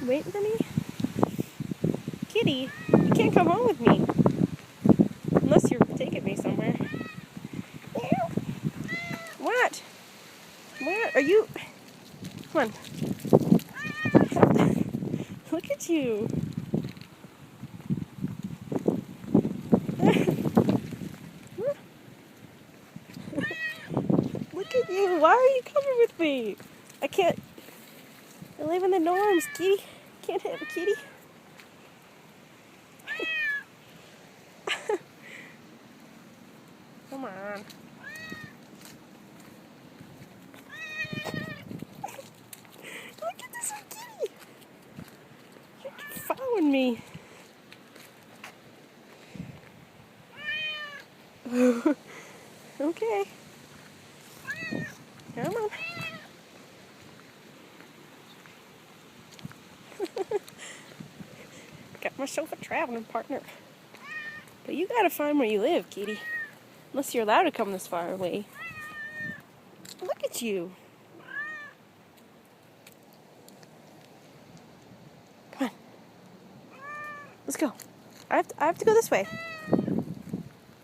Waiting for me? Kitty, you can't come home with me. Unless you're taking me somewhere. What? Where are you? Come on. Look at you. Look at you. Why are you coming with me? I can't. I live in the norms, Kitty. Can't have a kitty. Come on. Look at this kitty. You're following me. Okay. Come on. Got myself a traveling partner. But you gotta find where you live, Kitty. Unless you're allowed to come this far away. Look at you. Come on. Let's go. I have to go this way.